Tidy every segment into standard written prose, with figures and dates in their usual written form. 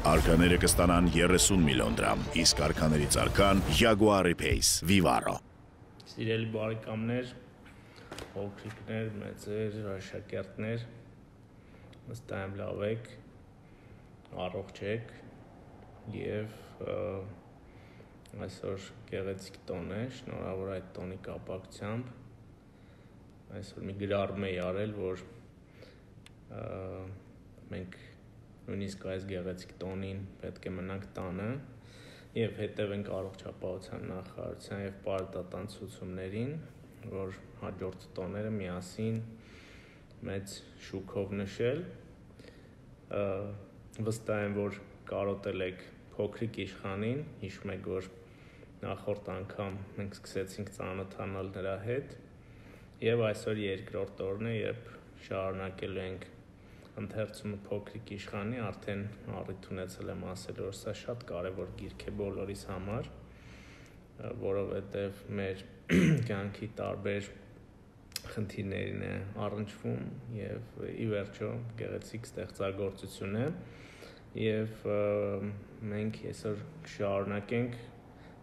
Արքաները կստանան 30 միլիոն դրամ, իսկ արքաներից արքան Jaguar Pace Vivaro։ Սիրելի բարեկամներ, փոքրիկներ, մեծեր, աշակերտներ, վստահ եմ լավ եք, առողջ եք եւ այսօր գեղեցիկ տոն է, շնորհավոր այդ տոնի կապակցությամբ այսօր մի գրառում էի արել, որ մենք նույնիսկ այս գեղեցիկ տոնին պետք է մնանք տանը եւ հետեւենք առողջապահության նախարարության եւ պարարտատան ցուցումներին, որ հաջորդ տոները միասին մեծ շուկով նշել։ Վստահ եմ, որ կարոտել եք փոքրիկ իշխանին, հիշում եք, որ նախորդ անգամ մենք սկսեցինք ծանոթանալ նրա հետ եւ այսօր երկրորդ օրն է, երբ շարունակելու ենք ընթերցումը փոքրիկ իշխանի, արդեն առիթ ունեցել եմ ասել, որ սա շատ կարևոր գիրք է բոլորիս համար, որովհետեւ մեր կյանքի տարբեր խնդիրներին է առնչվում եւ ի վերջո գեղեցիկ ստեղծագործություն է եւ մենք այսօր շարունակենք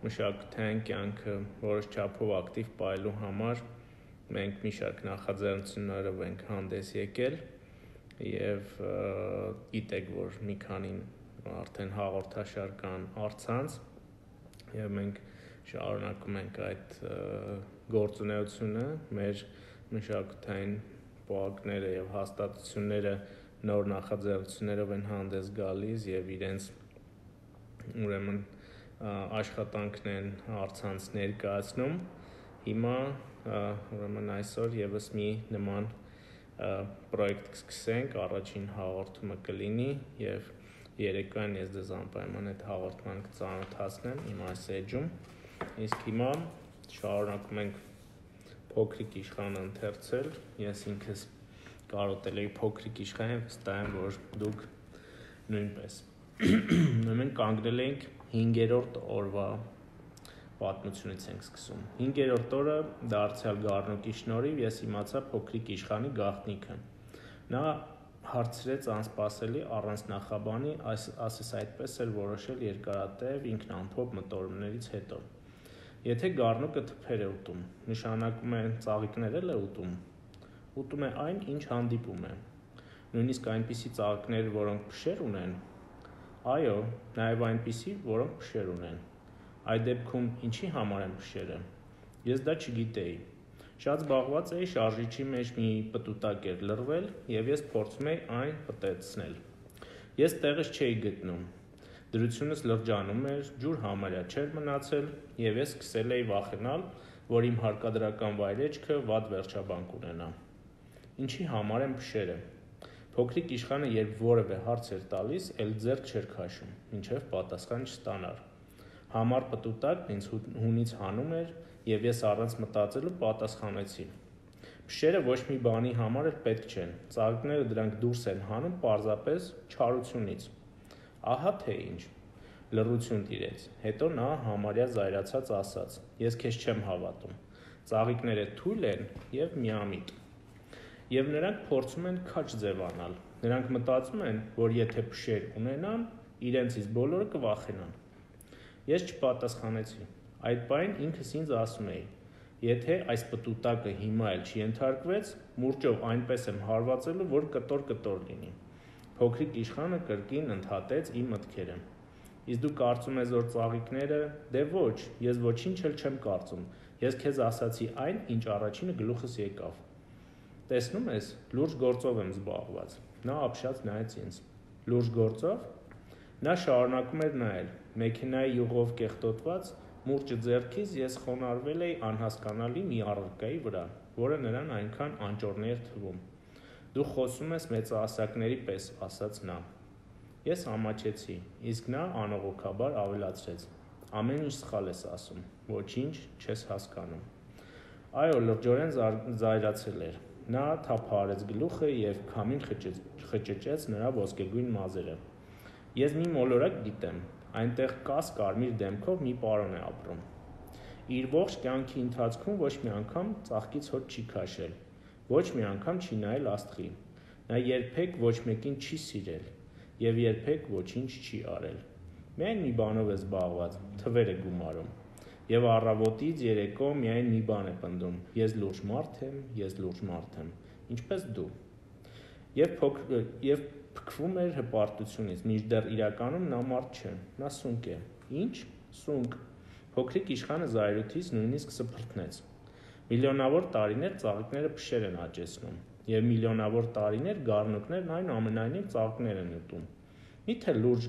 մշակութային կյանքը որոշ չափով ակտիվ պահելու համար մենք մի շարք նախաձեռնություններով ենք հանդես եկել եւ գիտեք, որ մի քանին արդեն հաղորդաշար կան առցանց եւ մենք շարունակում ենք այդ գործունեությունը մեր մշակութային պոակները եւ հաստատությունները նոր նախաձեռնություններով են հանդես գալիս եւ իրենց ուրեմն աշխատանքն են առցանց ներկայացնում հիմա ուրեմն այսօր եւս մի նման պրոյեկտ կսկսենք, առաջին հաղորդումը կլինի եւ երեկոյան ես ձեզ անպայման այդ հաղորդման կծանոթացնեմ իմ այս էջում, իսկ հիմա շարունակում ենք փոքրիկ իշխանը ընթերցել, ես ինքս կարոտել էի փոքրիկ իշխանին, վստահ եմ, որ դուք նույնպես։ Մենք կանգնել ենք 5-րդ օրվա պատմությունից ենք սկսում։ 5-րդ օրը դարձյալ Գառնուկի շնորհիվ ես իմացա փոքրիկ իշխանի գաղտնիքը։ Նա հարցրեց անսպասելի առանց նախաբանի, ասես այդպես էլ որոշել երկարատև ինքնամփոփ մտորումներից հետո։ Եթե Գառնուկը թփեր է ուտում, նշանակում է ծաղիկներ էլ է ուտում։ Ուտում է այն, ինչ հանդիպում է։ Նույնիսկ այնպիսի ծաղիկներ, որոնք փշեր ունեն։ Այո, նաև այնպիսի, որոնք փշեր ունեն։ Այդ դեպքում ինչի համար են փշերը։ Ես դա չգիտեի։ Շատ զբաղված էի շարժիչի մեջ մի պտուտակ էր լռվել եւ ես փորձում էի այն պտեցնել։ Ես տեղս չէի գտնում։ Դրությունս լրջանում էր, ջուր համարյա չէր մնացել եւ ես սկսել էի վախենալ, որ իմ հարկադրական վայրեջքը վատ վերջաբանք ունենա։ Ինչի համար են փշերը։ Փոքրիկ իշխանը երբ որևէ հարց էր տալիս, ել ձեռք չէր քաշում, մինչև պատասխան չստանար։ Համար պտուտակն ինձ հունից հանում էր եւ ես առանց մտածելու պատասխանեցի։ Փշերը ոչ մի բանի համար էլ պետք չեն, ծաղիկները դրանք դուրս են հանում պարզապես չարությունից։ Ահա թե ինչ։ Լռություն տիրեց, հետո նա համարյա զայրացած ասաց. Ես քեզ չեմ հավատում։ Ծաղիկները թույլ են եւ միամիտ։ Եվ նրանք փորձում են քաջ ձևանալ։ Նրանք մտածում են, որ եթե փշեր ունենան, իրենցից բոլորը կվախենան։ Ես չպատասխանեցի։ Այդ պահին ինքս ինձ ասում էի. եթե այս պտուտակը հիմա էլ չենթարկվեց, մուրճով այնպես եմ հարվածելու, որ կտոր լինի։ Փոքրիկ իշխանը կրկին ընդհատեց իմ մտքերը։ Իսկ դու կարծում ես, որ ծաղիկները, դե ոչ, ես ոչինչ էլ չեմ կարծում։ Ես քեզ ասացի այն, ինչ առաջինը գլուխս եկավ։ Տեսնում ես, լուրջ գործով եմ զբաղված։ Նա ապշած նայեց ինձ։ Լուրջ գործով։ Նա շարունակում էր նայել։ Մեքենայի յուղով կեղտոտված մուրճը ձեռքից ես խոնարհվել էի անհասկանալի մի առարկայի վրա, որը նրան այնքան անճոռնի էր թվում։ Դու խոսում ես մեծահասակների պես, ասաց նա։ Ես ամաչեցի, իսկ նա անողոքաբար ավելացրեց. ամեն ինչ սխալ ես ասում, ոչինչ չես հասկանում։ Այո, լրջորեն զայրացել էր։ Նա թափահարեց գլուխը եւ քամին խճճեց նրա ոսկեգույն մազերը։ Ես մի մոլորակ գիտեմ, այնտեղ կարմիր դեմքով մի պարոն է ապրում։ Իր ողջ կյանքի ընթացքում ոչ մի անգամ ծաղկից հոտ չի քաշել, ոչ մի անգամ չի նայել աստղի։ Նա երբեք ոչ մեկին չի սիրել, եւ երբեք ոչինչ չի արել։ Միայն մի բանով է զբաղված, թվեր է գումարում։ Եվ առավոտից երեկո միայն մի բան է պնդում. ես լուրջ մարդ եմ, ինչպես դու։ Եվ փքվում էր հպարտությունից, մինչդեռ իրականում նա մարդ չէ, նա սունկ է։ Ինչ? Սունկ։ Փոքրիկ իշխանը զայրույթից նույնիսկ սփռտնեց։ Միլիոնավոր տարիներ ծաղիկները փշեր են աճեցնում, եւ միլիոնավոր տարիներ գառնուկներն այնուամենայնիվ ծաղիկներ են ուտում։ Միթե լուրջ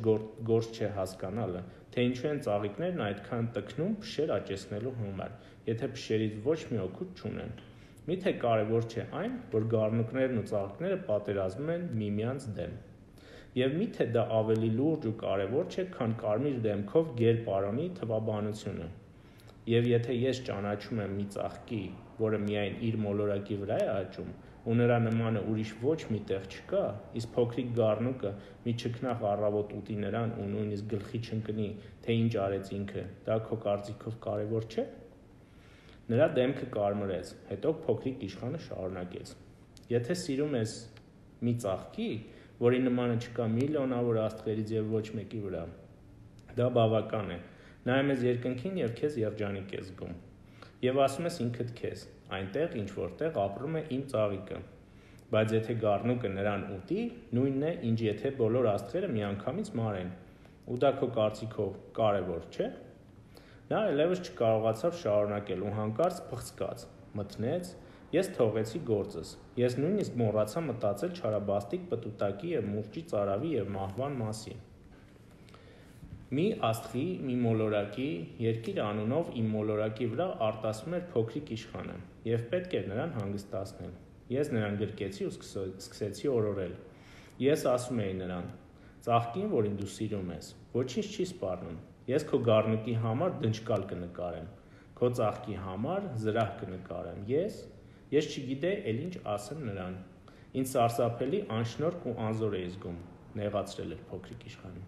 գործ չէ հասկանալը, թե ինչու են ծաղիկներն այդքան տքնում փշեր աճեցնելու համար, եթե փշերից ոչ մի օգուտ չունեն։ Միթե կարևոր չէ այն, որ գառնուկներն ու ծաղիկները պատերազմում են միմյանց դեմ։ Եվ միթե դա ավելի լուրջ ու կարևոր չէ, քան կարմիր դեմքով գեր-պարոնի թվաբանությունը։ Եվ եթե ես ճանաչում եմ մի ծաղկի, որը միայն իր մոլորակի վրա է աճում, ու նրա նմանը ուրիշ ոչ մի տեղ չկա, իսկ փոքրիկ գառնուկը մի չքնաղ առավոտ ուտի նրան ու նույնիսկ գլխի չընկնի, թե ինչ արեց ինքը, դա քո կարծիքով կարևոր չէ։ Նրա դեմքը կարմրեց, հետո փոքրիկ իշխանը շարունակեց. Եթե սիրում ես մի ծաղկի, որի նմանը չկա միլիոնավոր աստղերից եւ ոչ մեկի վրա, դա բավական է։ Նայում ես երկնքին եւ քեզ երջանիկ ես զգում։ Եվ ասում ես ինքդ քեզ. այնտեղ ինչ որտեղ ապրում է իմ ծաղիկը։ Բայց եթե գառնուկը նրան ուտի, նույնն է, ինչ եթե բոլոր աստղերը միանգամից մարեն։ Ու դա քո կարծիքով կարևոր չէ։ Նա այլևս չկարողացավ շարունակել ու հանկարծ փխցկաց, մթնեց, ես թողեցի գործս։ Ես նույնիսկ մոռացա մտածել չարաբաստիկ պտուտակի եւ մուրճի ծարավի եւ մահվան մասին։ Մի աստղի, մի մոլորակի, երկիր անունով իմ մոլորակի վրա արտասվում էր փոքրիկ իշխանը եւ պետք էր նրան հանգստացնել։ Ես նրան գրկեցի ու սկսեցի օրորել։ Ես ասում էի նրան. ծաղկին, որին դու սիրում ես, ոչինչ չի սպառնում։ Ես քո գառնուկի համար դնչկալ կնկարեմ, քո ծաղկի համար զրահ կնկարեմ։ Ես չգիտեի էլ ինչ ասեմ նրան։ Ինձ սարսափելի անշնորհք ու անզոր էի զգում, նեղացրել էր փոքրիկ իշխանը։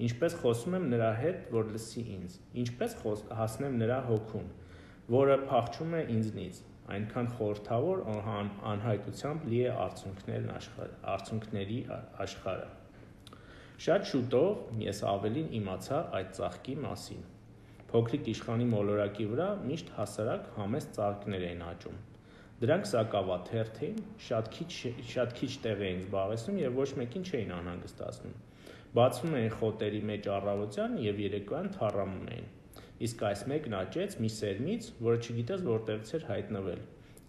Ինչպես խոսում եմ նրա հետ, որ լսի ինձ, ինչպես հասնեմ նրա հոգուն, որը փախչում է ինձնից, այնքան խորհրդավոր անհայտությամբ լի է արցունքների աշխարհը։ Շատ շուտով ես ավելին իմացա այդ ծաղկի մասին։ Փոքրիկ իշխանի մոլորակի վրա միշտ հասարակ համեստ ծաղիկներ էին աճում։ Դրանք սակավաթերթ էին, շատ քիչ տեղ էին զբաղեցնում եւ ոչ մեկին չէին անհանգստացնում։ Բացվում էին խոտերի մեջ առավոտյան եւ երեկոյան թառամում էին։ Իսկ այս մեկն աճեց մի սերմից, որը չգիտես որտեղից էր հայտնվել,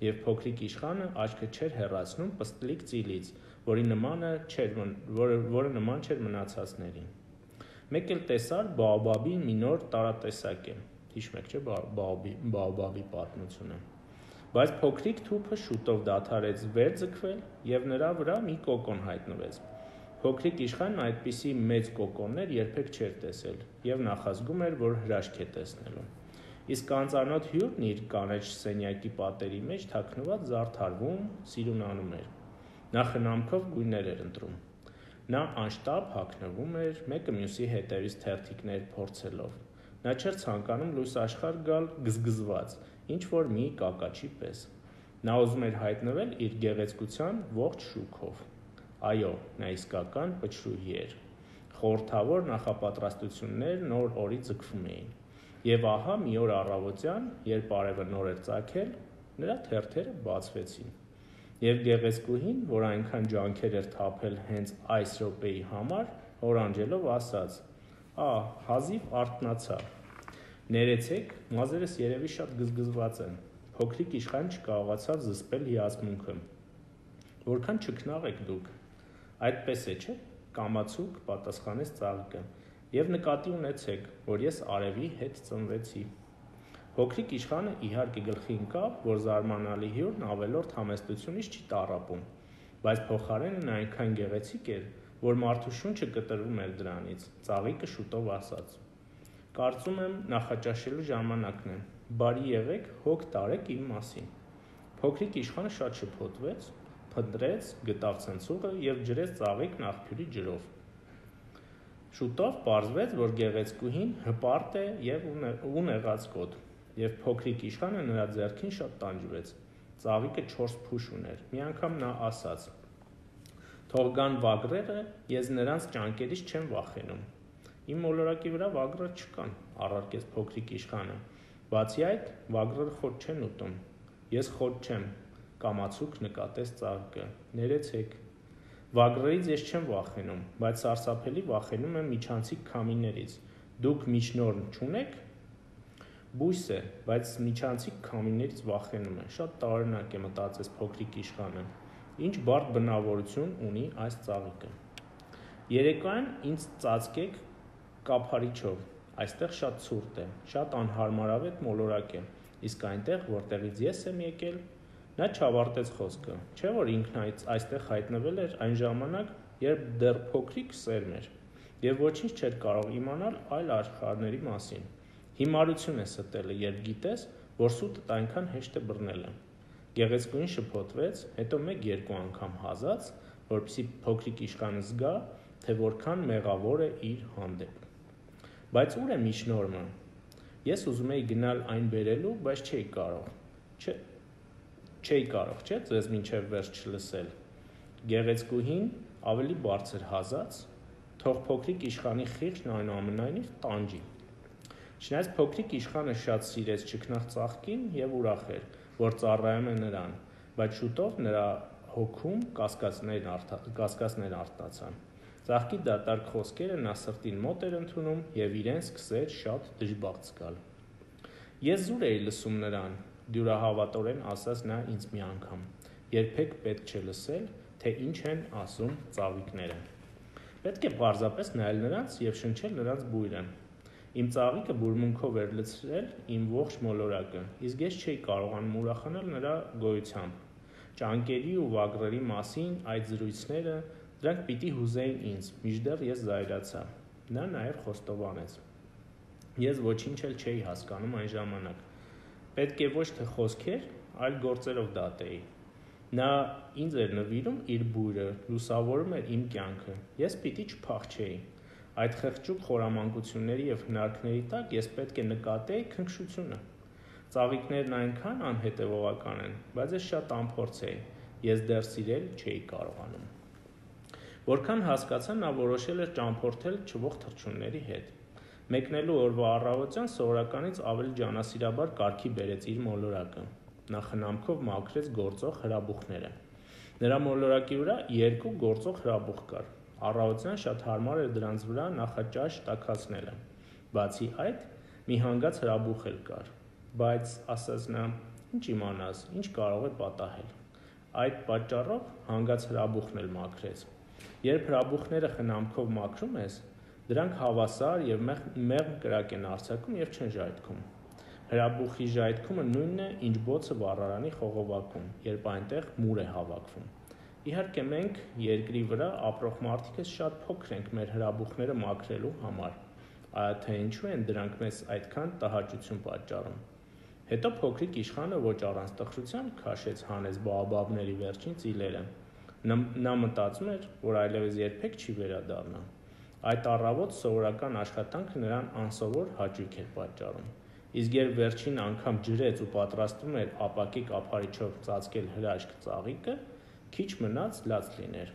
եւ փոքրիկ իշխանը աչքը չէր հեռացնում պստլիկ ծիլից, որը նման չէր մնացածներին։ Մեկ էլ տեսար բաոբաբի մի նոր տարատեսակ է։ Հիշում եք, չէ՞, բաոբաբի պատմությունը։ Բայց փոքրիկ թուփը շուտով դադարեց վեր ձգվել եւ նրա վրա մի կոկոն հայտնվեց։ Փոքրիկ իշխանն այդպիսի մեծ կոկոններ երբեք չէր տեսել եւ նախազգում էր, որ հրաշք է տեսնելու։ Իսկ անծանոթ հյուրն իր կանաչ սենյակի պատերի մեջ թաքնված զարդարվում, սիրունանում էր։ Նա խնամքով գույներ էր ընտրում։ Նա անշտապ հագնվում էր, մեկը մյուսի հետևից թերթիկներ փորձելով։ Նա չէր ցանկանում լույս աշխարհ գալ գզգզված, ինչ որ մի կակաչի պես։ Նա ուզում էր հայտնվել իր գեղեցկության ողջ շուքով։ Այո, նա իսկական պչրուհի էր։ Խորհրդավոր նախապատրաստություններ նոր օրի ձգվում էին։ Եվ ահա մի օր առավոտյան, երբ արևը նոր էր ծագել, նրա թերթերը բացվեցին։ Եվ գեղեցկուհին, որ այնքան ջանքեր էր թափել հենց այս րոպեի համար, օրանջելով ասաց. հազիվ արթնացա։ Ներեցեք, մազերս երևի շատ գզգզված են։ Փոքրիկ իշխան չկարողացավ զսպել հիացմունքը։ Որքան չքնաղ եք դուք։ Այդպես է, չէ՞, կամացուկ պատասխանեց ծաղիկը։ Եվ նկատի ունեցեք, որ ես արևի հետ ծնվեցի։ Փոքրիկ իշխանը իհարկե գլխի ընկավ, որ զարմանալի հյուրն ավելորդ համեստությունից չի տառապում, բայց փոխարենն այնքան գեղեցիկ էր, որ մարդու շունչը կտրվում էր դրանից, ծաղիկը շուտով ասաց. Կարծում եմ նախաճաշելու ժամանակն է, բարի եղեք, հոգ տարեք իմ մասին։ Փոքրիկ իշխանը շատ շփոթվեց, փնտրեց, գտավ ցնցուղը եւ ջրեց ծաղիկն աղբյուրի ջրով։ Շուտով պարզվեց, որ գեղեցկուհին հպարտ է եւ ունեղածկոտ, եւ փոքրիկ իշխանը նրա ձեռքին շատ տանջվեց։ Ծաղիկը 4 փուշ ուներ։ Մի անգամ նա ասաց. Թող գան վագրերը, ես նրանց ճանկերից չեմ վախենում։ Իմ մոլորակի վրա վագրեր չկան, առարկեց փոքրիկ իշխանը։ Բացի այդ, վագրերը խոտ չեն ուտում։ Ես խոտ չեմ, կամացուկ նկատեց ծաղիկը։ Ներեցեք։ Վագրերից ես չեմ վախենում, բայց սարսափելի վախենում եմ միջանցիկ քամիներից։ Դուք միջնորմ չունեք։ Բույս է, բայց միջանցիկ քամիներից վախենում է։ Շատ տարօրինակ է, մտածեց փոքրիկ իշխանը։ Ինչ բարդ բնավորություն ունի այս ծաղիկը։ Երեկոյան ինձ ծածկեք կափարիչով։ Այստեղ շատ ցուրտ է, շատ անհարմարավետ մոլորակ է, իսկ այնտեղ, որտեղից ես եմ եկել, նա չավարտեց խոսքը, չէ՞ որ ինքն այստեղ հայտնվել էր այն ժամանակ, երբ դեռ փոքրիկ սերմ էր, եւ ոչինչ չէր կարող իմանալ այլ աշխարհների մասին։ Հիմարություն է ստելը, երբ գիտես, որ սուտդ այնքան հեշտ է բռնելը։ Գեղեցկուհին շփոթվեց, հետո 1-2 անգամ հազաց, որպեսզի փոքրիկ իշխանը զգա, թե որքան մեղավոր է իր հանդեպ։ Բայց ուր է միջնորմը։ Ես ուզում էի գնալ այն բերելու, բայց չէի կարող։ Չէի կարող, չէ՞, ձեզ մինչև վերջ չլսել։ Գեղեցկուհին ավելի բարձր հազաց, թող փոքրիկ իշխանի խիղճն այնուամենայնիվ տանջի։ Չնայած փոքրիկ իշխանը շատ սիրեց ճկնաղ ծաղկին եւ ուրախ էր, որ ծառայում է նրան, բայց շուտով նրա հոգում կասկածներ արթնացան։ Ծաղկի դատարկ խոսքերը նա սրտին մոտ էր ընդունում եւ իրեն սկսեր շատ դժբախտ զգալ։ Ես զուր էի լսում նրան, դյուրահավատորեն ասաց նա ինձ մի անգամ։ Երբեք պետք չէ լսել, թե ինչ են ասում ծաղիկները։ Պետք է պարզապես նայել նրանց եւ շնչել նրանց բույրը։ Իմ ծաղիկը բուրմունքով էր լցրել իմ ողջ մոլորակը, իսկ ես չէի կարողանում ուրախանալ նրա գոյությամբ։ Ճանկերի ու վագրերի մասին այդ զրույցները, դրանք պիտի հուզեին ինձ, մինչդեռ ես զայրացա։ Նա նաեւ խոստովանեց։ Ես ոչինչ էլ չէի հասկանում այն ժամանակ։ Պետք է ոչ թե խոսքեր, այլ գործերով դատեի։ Նա ինձ էր նվիրում իր բույրը, լուսավորում էր իմ կյանքը։ Ես պիտի չփախչեի։ Այդ խղճուկ խորամանկությունների եւ հնարքների տակ ես պետք է նկատեի քնքշությունը։ Ծաղիկներն այնքան անհետևողական են, բայց ես շատ անփորձ էի։ Ես դեռ սիրել չէի կարողանում։ Որքան հասկացա, նա որոշել էր ճամփորդել չվող թռչունների հետ։ Մեկնելու օրվա առավոտյան սովորականից ավելի ջանասիրաբար կարգի բերեց իր մոլորակը։ Նա խնամքով մաքրեց գործող հրաբուխները։ Նրա մոլորակի վրա 2 գործող հրաբուխ կար։ Առավոտյան շատ հարմար էր դրանց վրա նախաճաշ տաքացնելը։ Բացի այդ, մի հանգած հրաբուխ էլ կար։ Բայց, ասաց նա, ինչ իմանաս, ինչ կարող է պատահել։ Այդ պատճառով հանգած հրաբուխն էլ մաքրեց։ Երբ հրաբուխները խնամքով մաքրում ես, դրանք հավասար եւ մեղմ կրակ են արձակում եւ չեն ժայթքում։ Հրաբուխի ժայթքումը նույնն է, ինչ բոցը վառարանի խողովակում, երբ այնտեղ մուր է հավաքվում։ Իհարկե մենք երկրի վրա ապրող մարդիկս շատ փոքր ենք մեր հրաբուխները մաքրելու համար, թե ինչու են դրանք մեզ այդքան տհաճություն պատճառում։ Հետո փոքրիկ իշխանը ոչ առանց տխրության քաշեց հանեց բաոբաբների վերջին ծիլերը։ Նա մտածում էր, որ այլևս երբեք չի վերադառնա։ Այդ առավոտ սովորական աշխատանքը նրան անսովոր հաճույք էր պատճառում։ Իսկ երբ վերջին անգամ ջրեց ու պատրաստվում էր ապակի կափարիչով ծածկել հրաշք ծաղիկը, քիչ մնաց լաց լիներ։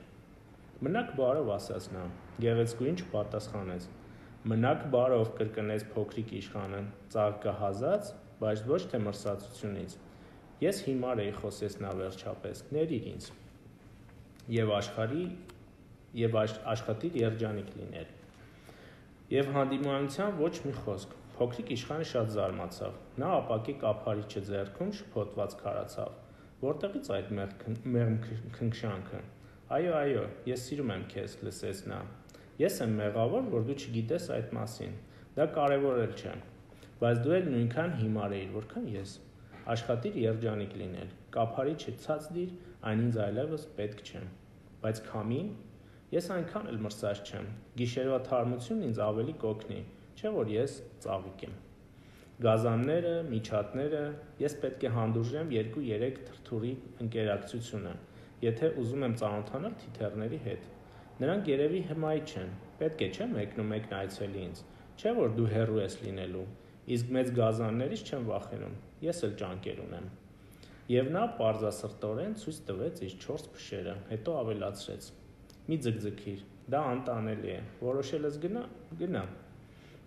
Մնաք բարով, ասաց նա։ Գեղեցկուհին չպատասխանեց։ Մնաք բարով, կրկնեց փոքրիկ իշխանը, ծաղկահազած, բայց ոչ թե մրսածությունից։ Ես հիմար էի, խոսեց նա վերջապես, ներիր ինձ։ Եվ աշխատիր երջանիկ լինել։ Եվ հանդիմանության ոչ մի խոսք։ Փոքրիկ իշխանը շատ զարմացավ։ Նա ապակի կափարիչը ձեռքում շփոթված քարացավ։ Որտեղից այդ մեղմ քնքշանքը։ Այո, ես սիրում եմ քեզ, լսեց նա։ Ես եմ մեղավոր, որ դու չգիտես այդ մասին։ Դա կարևոր էլ չէ։ Բայց դու էլ նույնքան հիմար էիր, որքան ես։ Աշխատիր երջանիկ լինել։ Կափարիչը ցած դիր, այն ինձ այլևս պետք չէ։ Բայց քամին, ես այնքան էլ մրսած չեմ։ Գիշերվա թարմությունն ինձ ավելի կօգնի, չէ՞ որ ես ծաղիկ եմ։ Գազանները, միջատները, ես պետք է հանդուրժեմ 2-3 թրթուրի ընկերակցությունը, եթե ուզում եմ ծանոթանալ թիթեռների հետ։ Նրանք երևի հմայի չեն, պետք է չէ մեկնումեկն այցելի ինձ, չէ որ դու հեռու ես լինելու, իսկ մեծ գազաններից չեմ վախենում, ես էլ ճանկեր ունեմ։ Եվ նա պարզասրտորեն ցույց տվեց իր 4 փշերը, հետո ավելացրեց. մի ձգձգիր, դա անտանելի է, որոշել ես գնա։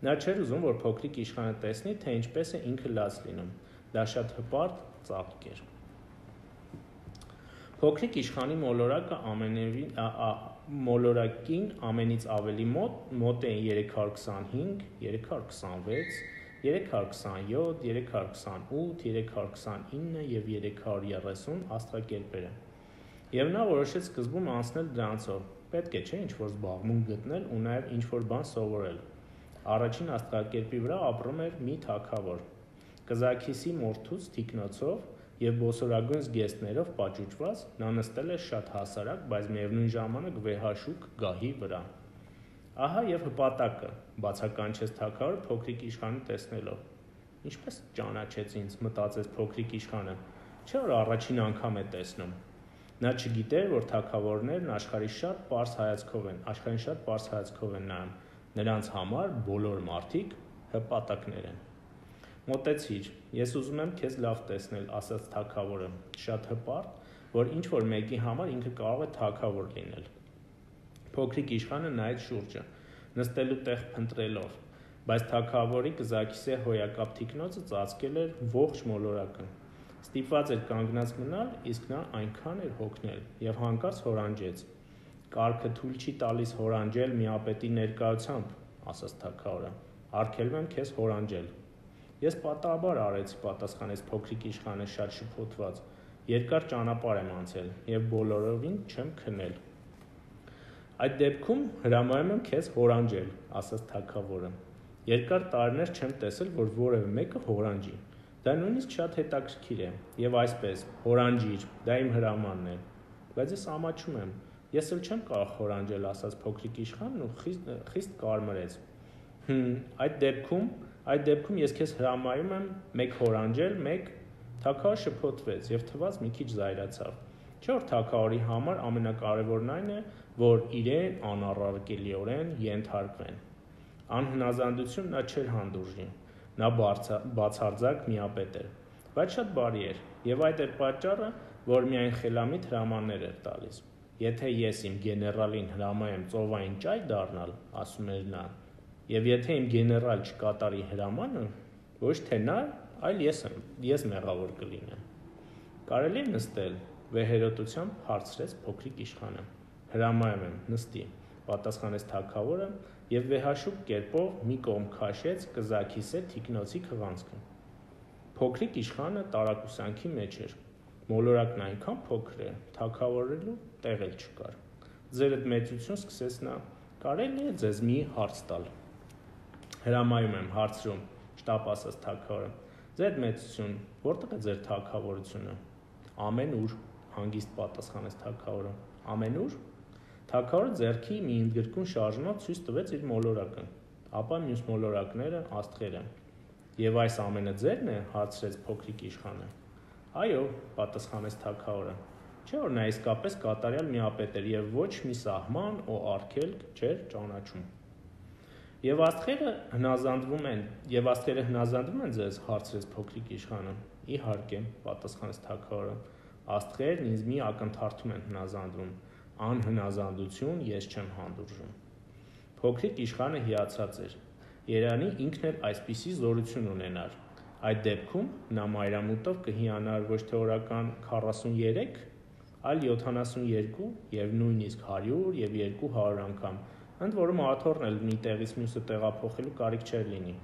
Նա չէր ուզում, որ փոքրիկ իշխանը տեսնի, թե ինչպես է ինքը լաց լինում, դա շատ հպարտ ծաղիկ էր։ Փոքրիկ իշխանի մոլորակին ամենից ավելի մոտ էին 325, 326, 327, 328, 329 և 330 աստղակերպերը։ Եվ նա որոշեց սկզբում անցնել դրանցով, պետք է չէ ինչ-որ զբաղմունք գտնել ու նաև ինչ-որ բան սովորել։ Առաջին աստղակերպի վրա ապրում էր մի թագավոր, կզաքիսի մորթուց թիկնոցով և բոսորագույն զգեստներով պաճուճված, նա նստել էր շատ հասարակ, բայց միևնույն ժամանակ վեհաշուկ գահի վրա։ Ահա և հպատակը, բացականչեց թագավորը փոքրիկ իշխանը տեսնելով։ Ինչպես ճանաչեց ինձ, մտածեց փոքրիկ իշխանը, չէ՞ որ առաջին անգամ է տեսնում։ Նա չգիտեր, որ թագավորներն աշխարհի շատ պարզ հայացքով են նայում, նրանց համար բոլոր մարդիկ հպատակներ են։ Մոտեցիր, ես ուզում եմ քեզ լավ տեսնել, ասաց թագավորը, շատ հպարտ, որ ինչ-որ մեկի համար ինքը կարող է թագավոր լինել։ Փոքրիկ իշխանը նայեց շուրջը, նստելու տեղ փնտրելով, բայց թագավորի կզաքիսե հոյակապ թիկնոցը ծածկել էր ողջ մոլորակը։ Ստիպված էր կանգնած մնալ, իսկ նա այնքան էր հոգնել և հանկարծ հորանջեց։ Կարգը թույլ չի տալիս հորանջել միապետի ներկայությամբ, ասաց թագավորը, արգելում եմ քեզ հորանջել։ Ես պատահաբար արեցի, պատասխանեց փոքրիկ իշխանը շատ շփոթված, երկար ճանապարհ եմ անցել և բոլորովին չեմ քնել։ Այդ դեպքում հրամայում եմ քեզ հորանջել, ասաց թագավորը։ Երկար տարիներ չեմ տեսել, որ որևէ մեկը հորանջի։ Դա նույնիսկ շատ հետաքրքիր է, և այսպես, հորանջիր, դա իմ հրամանն է։ Բայց ես ամաչում եմ, ես էլ չեմ կարող հորանջել, ասաց փոքրիկ իշխանն ու խիստ կարմրեց։ Այդ դեպքում ես քեզ հրամայում եմ մեկ հորանջել, մեկ թագավորը շփոթվեց և թվաց մի քիչ զայրացավ։ Չէ՞ որ թագավորի համար ամենակարևորն այն է, որ իրեն անառարկելիորեն ենթարկվեն։ Անհնազանդություն նա չէր հանդուրժի, նա բացարձակ միապետ էր, բայց շատ բարի էր, և այդ էր պատճառը, որ միայն խելամիտ հրամաններ էր տալիս։ Եթե ես իմ գեներալին հրամայեմ ծովային ճայ դառնալ, ասում էր նա, և եթե իմ գեներալ չկատարի հրամանը, ոչ թե նա, այլ ես մեղավոր կլինեմ։ Կարելի է նստել, վեհերոտությամբ հարցրեց փոքրիկ իշխանը։ Հրամայում եմ, նստի, պատասխանեց թագավորը և վեհաշուկ կերպով մի կողմ քաշեց կզաքիսե թիկնոցի քղանցքը։ Փոքրիկ իշխանը տարակուսանքի մեջ էր։ Մոլորակն այնքան փոքր է, թագավորելու տեղ էլ չկար։ Ձերդ մեծություն, սկսեց նա, կարելի է ձեզ մի հարց տալ։ Հրամայում եմ, հարցրում, շտապ ասաց թագավորը։ Ձերդ մեծություն, որտեղ է ձեր թագավորությունը։ Ամենուր, հանգիստ պատասխանեց թագավորը։ Ամենուր։ Թագավորը ձեռքի մի ընդգրկուն շարժումով ցույց տվեց իր մոլորակը, ապա մյուս մոլորակները, աստղերը։ Եվ այս ամենը ձերն է, հարցրեց փոքրիկ իշխանը։ Այո, պատասխանեց թագավորը։ Չէ՞ որ նա իսկապես կատարյալ միապետ էր և ոչ մի սահման ու արգելք չէր ճանաչում։ Եվ աստղերը հնազանդվում են ձեզ, հարցրեց փոքրիկ իշխանը։ Իհարկե, պատասխանեց թագավորը։ Աստղերն ինձ մի ակնթարթում են հնազանդվում, անհնազանդություն ես չեմ հանդուրժում։ Փոքրիկ իշխանը հիացած էր։ Երանի ինքն էլ այսպիսի զորություն ունենար։ Այդ դեպքում նա մայրամուտով կհիանար ոչ թե օրական 43, այլ 72 և նույնիսկ 100 և 200 անգամ, ընդ որում աթոռն էլ մի տեղից մյուսը տեղափոխելու կարիք չէր լինի։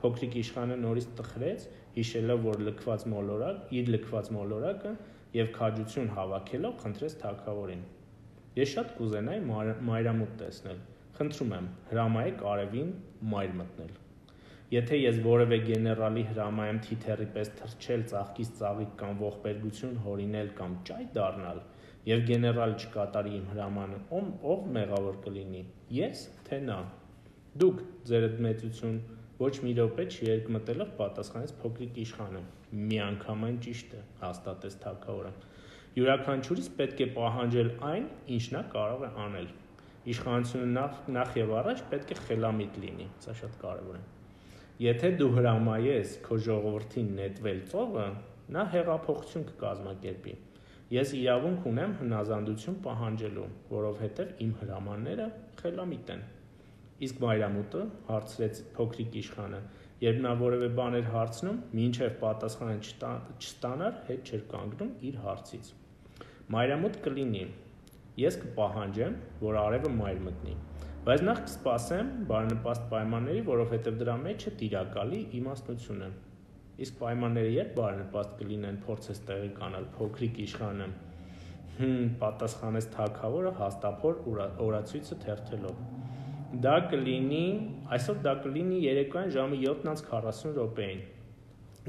Փոքրիկ իշխանը նորից տխրեց, հիշելով, որ իր լքված մոլորակը և քաջություն հավաքելով խնդրեց թագավորին։ Ես շատ կուզենայի մայրամուտ տեսնել, խնդրում եմ, հրամայեք արևին մայր մտնել։ Եթե ես որևէ գեներալի հրամայեմ թիթեռի պես թռչել ծաղկից ծաղիկ կամ ողբերգություն հորինել կամ ճայ դառնալ, և գեներալը չկատարի իմ հրամանը, ով մեղավոր կլինի, ես, թե նա։ Դուք, ձերդ մեծություն, ոչ մի րոպե չերկմտելով պատասխանեց փոքրիկ իշխանը։ Միանգամայն ճիշտ է, հաստատեց թագավորը։ Յուրաքանչյուրից պետք է պահանջել այն, ինչ նա կարող է անել։ Իշխանությունը նախ և առաջ պետք է խելամիտ լինի, սա շատ կարևոր է։ Եթե դու հրամայես քո ժողովրդին նետվել ծովը, նա հեղափոխություն կկազմակերպի։ Ես իրավունք ունեմ հնազանդություն պահանջելու, որովհետև իմ հրամանները խելամիտ են։ Իսկ Մայրամուտը, հարցրեց փոքրիկ իշխանը, երբ նա որևէ բան էր հարցնում, մինչև պատասխանը չստանար, հետ չէր կանգնում իր հարցից։ Մայրամուտ կլինի, ես կպահանջեմ, որ արևը մայր մտնի, բայց նախ կսպասեմ բարենպաստ պայմանների, որովհետև դրա մեջը տիրակալի իմաստնություն է։ Իսկ պայմանները երբ բարենպաստ կլինեն, փորձեց տեղեկանալ փոքրիկ իշխանը, պատասխանեց թագավորը հաստափոր օրացույցը թերթելով։ Այսօր դա կլինի երեկոյան ժամը 7:40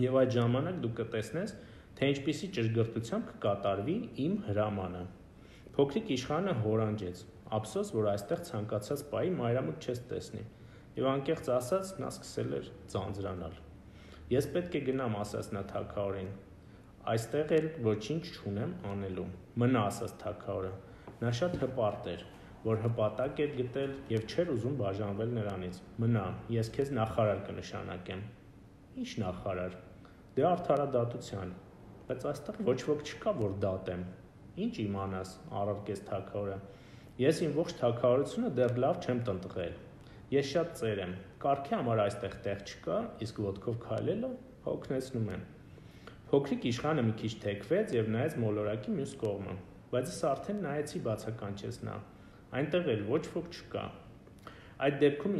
եւ այդ ժամանակ դու կտեսնես, թե ինչպիսի ճշգրտությամբ կկատարվի իմ հրամանը։ Փոքրիկ իշխանը հորանջեց, ափսոս, որ այստեղ ցանկացած պահի Մայրամուտ չես տեսնի, եւ անկեղծ ասած նա սկսել էր ձանձրանալ։ Ես պետք է գնամ, ասաց նա թագավորին, այստեղ էլ ոչինչ չունեմ անելու։ Մնա, ասաց թագավորը, նա շատ հպարտ էր, որ հպատակ էր գտել եւ չէր ուզում բաժանվել նրանից։ Մնա, ես քեզ նախարար կնշանակեմ։ Ինչ նախարար։ Դե արդարադատության, բայց այստեղ ոչ ոք չկա, որ դատեմ։ Ինչ իմանաս, առարկեց թագավորը։ Ես իմ ողջ թագավորությունը դեռ լավ չեմ տնտղել։ Ես շատ ծեր եմ, կարգի համար այստեղ տեղ չկա, իսկ ոտքով քայլելը հոգնեցնում է։ Փոքրիկ իշխանը մի քիչ թեքվեց եւ նայեց մոլորակի մյուս կողմը, բայց ես արդեն նայեցի, բացականչեց նա։ Այնտեղ էլ ոչ ոք չկա։ Այդ դեպքում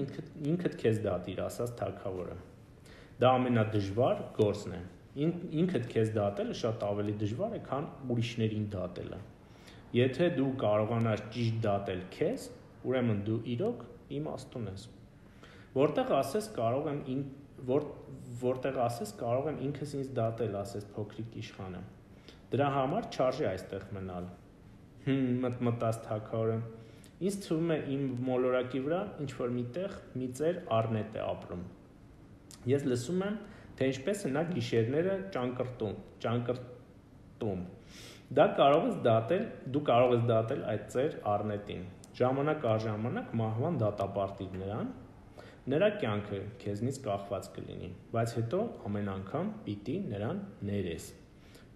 ինքդ քեզ դատիր, ասաց թագավորը։ Դա ամենադժվար գործն է։ Ինքդ քեզ դատելը շատ ավելի դժվար է, քան ուրիշներին դատելը։ Եթե դու կարողանաս ճիշտ դատել քեզ, ուրեմն դու իրոք իմաստուն ես։ Որտեղ ասես կարող եմ ինքս ինձ դատել, ասեց փոքրիկ իշխանը։ Դրա համար չարժե այստեղ մնալ։ Մտմտաց թագավորը։ Ինձ թվում է իմ մոլորակի վրա ինչ որ միտեղ մի ծեր առնետ է ապրում։ Ես լսում եմ, թե ինչպես է նա գիշերները ճանկրտում։ Դու կարող ես դատել այդ ծեր առնետին։ Ժամանակ առ ժամանակ մահվան դատապարտիր նրան, նրա կյանքը քեզնից կախված կլինի, բայց հետո ամեն անգամ պիտի նրան ներես։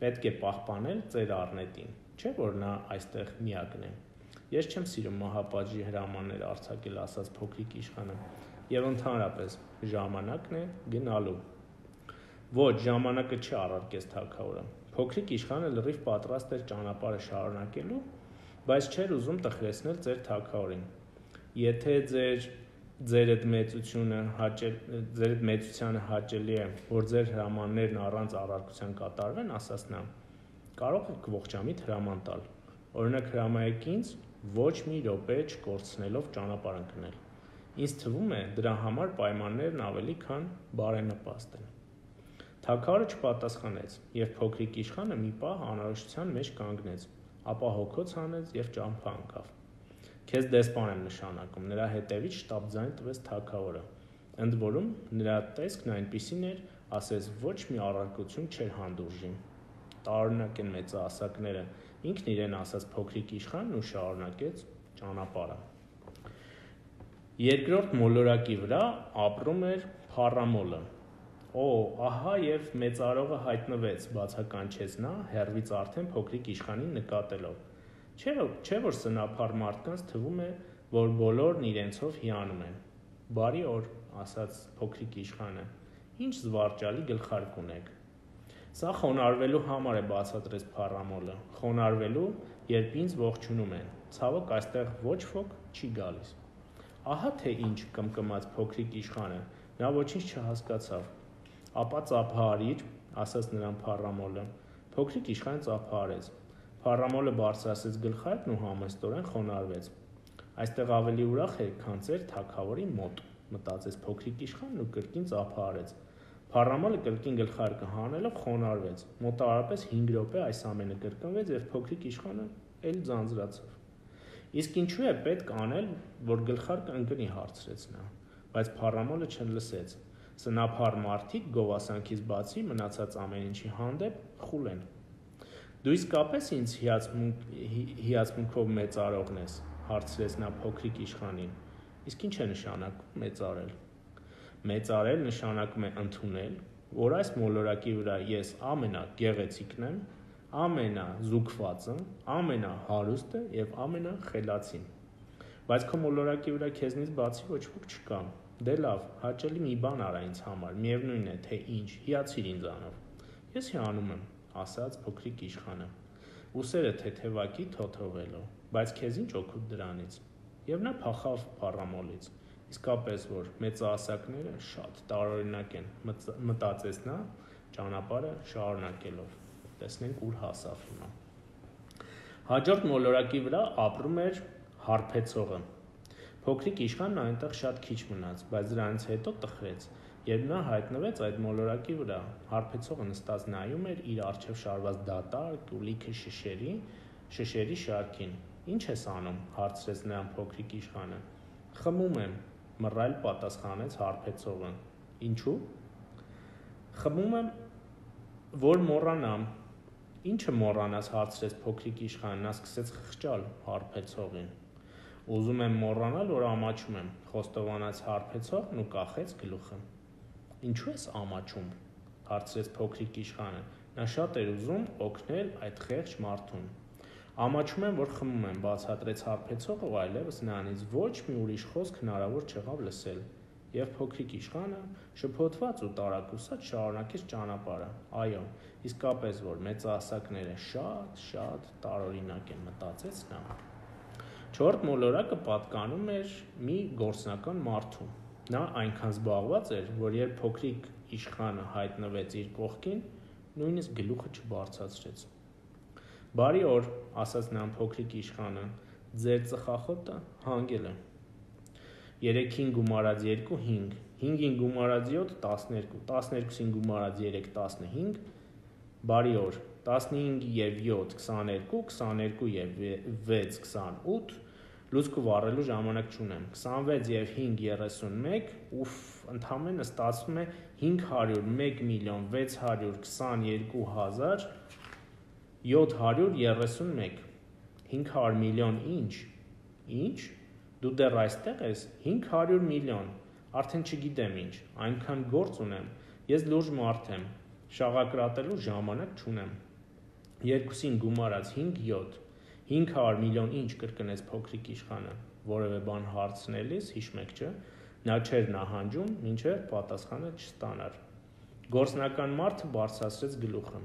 Պետք է պահպանել ծեր առնետին, չէ՞ որ նա այստեղ միակն է։ Ես չեմ սիրում մահապատժի հրամաններ արձակել, ասաց փոքրիկ իշխանը, եւ ընդհանրապես ժամանակն է գնալու։ Ոչ, ժամանակը չի, առարկեց թագավորը։ Փոքրիկ իշխանը լրիվ պատրաստ էր ճանապարհը շարունակելու, բայց չէր ուզում տխրեցնել ծեր թագավորին։ Եթե ձերդ մեծությանը հաճելի է, որ ձեր հրամաններն առանց առարկության կատարվեն, ասաց նա, կարող եք ողջամիտ հրաման տալ։ Օրինակ հրամայեք ինձ ոչ մի րոպե չկորցնելով ճանապարհ ընկնել։ Ինձ թվում է, դրա համար պայմաններն ավելի քան բարենպաստ են։ Թագավորը չպատասխանեց, եւ փոքրիկ իշխանը մի պահ անորոշության մեջ կանգնեց, ապա հոգոց հանեց եւ ճամփա ընկավ։ Քեզ դեսպան եմ նշանակում, նրա հետևից շտապ ձայն տվեց թագավորը։ Ընդ որում նրա տեսքն այնպիսին էր, ասես ոչ մի առարկություն չէր հանդուրժի։ Տարօրինակ են մեծահասակները, ինքն իրեն ասաց փոքրիկ իշխանն ու շարունակեց ճանապարհը։ Երկրորդ մոլորակի վրա ապրում էր Փառամոլը։ Ահա եւ մեծարողը հայտնվեց, բացականչեց նա, հեռվից արդեն փոքրիկ իշխանին նկատելով։ Չէ՞ որ սնափառ մարդկանց թվում է, որ բոլորն իրենցով հիանում են։ Բարի օր, ասաց փոքրիկ իշխանը։ Ինչ զվարճալի գլխարկ ունեք։ Սա խոնարհվելու համար է, բացատրեց Փառամոլը։ Խոնարհվելու, երբ ինձ ողջունում են։ Ցավոք այստեղ ոչ ոք չի գալիս։ Ահա թե ինչ, կմկմաց փոքրիկ իշխանը։ Նա ոչինչ չհասկացավ։ Ապա ծափահարիր, ասաց նրան Փառամոլը։ Փոքրիկ իշխանը ծափահարեց։ Փառամոլը բարձրացրեց գլխարկն ու համեստորեն խոնարհվեց։ Այստեղ ավելի ուրախ է, քան ձեր թագավորի մոտ, մտածեց փոքրիկ իշխանն ու կրկին ծափահարեց։ Փառամոլը կրկին գլխարկը հանելով խոնարհվեց։ Մոտավորապես 5 րոպե այս ամենը կրկնվեց եւ փոքրիկ իշխանը էլ ձանձրացավ։ Իսկ ինչու է պետք անել, որ գլխարկը ընկնի, հարցրեց նա, բայց Փառամոլը չլսեց։ Սնափառ մարդիկ գովասանքից բացի մնացած ամեն ինչի հանդեպ խուլ են։ Դու իսկապես ինձ հիացմունքով մեծարողն ես, հարցրեց նա փոքրիկ իշխանին։ Իսկ ինչ է նշանակում մեծարել։ Մեծարել նշանակում է ընդունել, որ այս մոլորակի վրա ես ամենագեղեցիկն եմ, ամենազուգվածը, ամենահարուստը եւ ամենախելացին։ Բայց քո մոլորակի վրա քեզնից բացի ոչ ոք չկա։ Դե լավ, հաճելի մի բան արա ինձ համար, միևնույն է, թե ինչ, հիացիր ինձանով։ Ես հիանում եմ, ասաց փոքրիկ իշխանը։ Ուսերը թեթևակի թոթողելով, բայց քեզ ինչ օգուտ դրանից։ Եվ նա փախավ փառամոլից։ Իսկապես որ մեծահասակները շատ տարօրինակ են, մտածեց նա, ճանապարհը շարունակելով։ Տեսնենք ուր հասավ հիմա։ Հաջորդ մոլորակի վրա ապրում էր հարբեցողը։ Փոքրիկ իշխանն այնտեղ շատ քիչ մնաց, բայց դրանից հետո տխրեց, երբ նա հայտնվեց այդ մոլորակի վրա։ Հարբեցողը նստած նայում էր իր առջև շարված դատարկ ու լիքը շշերի շարքին։ Ինչ ես անում, հարցրեց նրան փոքրիկ իշխանը։ Խմում եմ, մռայլ պատասխանեց հարբեցողը։ Ինչու։ Խմում եմ, որ մոռանամ։ Ինչը մոռանաս, հարցրեց փոքրիկ իշխանը, նա սկսեց խղճալ հարբեցողին։ Ուզում եմ մոռանալ, որ ամաչում եմ, խոստովանեց հարբեցողն ու կախեց գլուխը։ Ինչու ես ամաչում, հարցրեց փոքրիկ իշխանը, նա շատ էր ուզում օգնել այդ խեղճ մարդուն։ Ամաչում եմ, որ խմում եմ, բացատրեց հարբեցողը, ու այլևս նրանից ոչ մի ուրիշ խոսք հնարավոր չեղավ լսել։ Եվ փոքրիկ իշխանը շփոթված ու տարակուսած շարունակեց ճանապարհը։ Այո, իսկապես որ մեծահասակները շատ տարօրինակ են, մտածեց նա։ Չորրորդ մոլորակը պատկանում էր մի գործնական մարդու։ Նա այնքան զբաղված էր, որ երբ փոքրիկ իշխանը հայտնվեց իր կողքին, նույնիսկ գլուխը չբարձրացրեց։ Բարի օր, ասաց նրան փոքրիկ իշխանը, ձեր ծխախոտը հանգել է։ 3-ին գումարած 2 5, 5-ին գումարած 7 12, 12-ին գումարած 3 15, բարի օր, 15 և 7 22, 22 և 6 28, լուցկու վառելու ժամանակ չունեմ, 26 և 5 31, ընդամենը ստացվում է 501,622,731, 500 միլիոն ինչ, դու դեռ այստեղ ես, 500 միլիոն, արդեն չգիտեմ ինչ, այնքան գործ ունեմ, ես լուրջ մարդ եմ, շաղակրատելու ժամանակ չունեմ, 2-ին գումարած 5 7, 500 միլիոն ինչ, կրկնեց փոքրիկ իշխանը, որևէ բան հարցնելիս, հիշմեք չէ, նա չէր նահանջում, մինչև պատասխանը չստանար, գործնական մարդը բարձրացրեց գլուխը,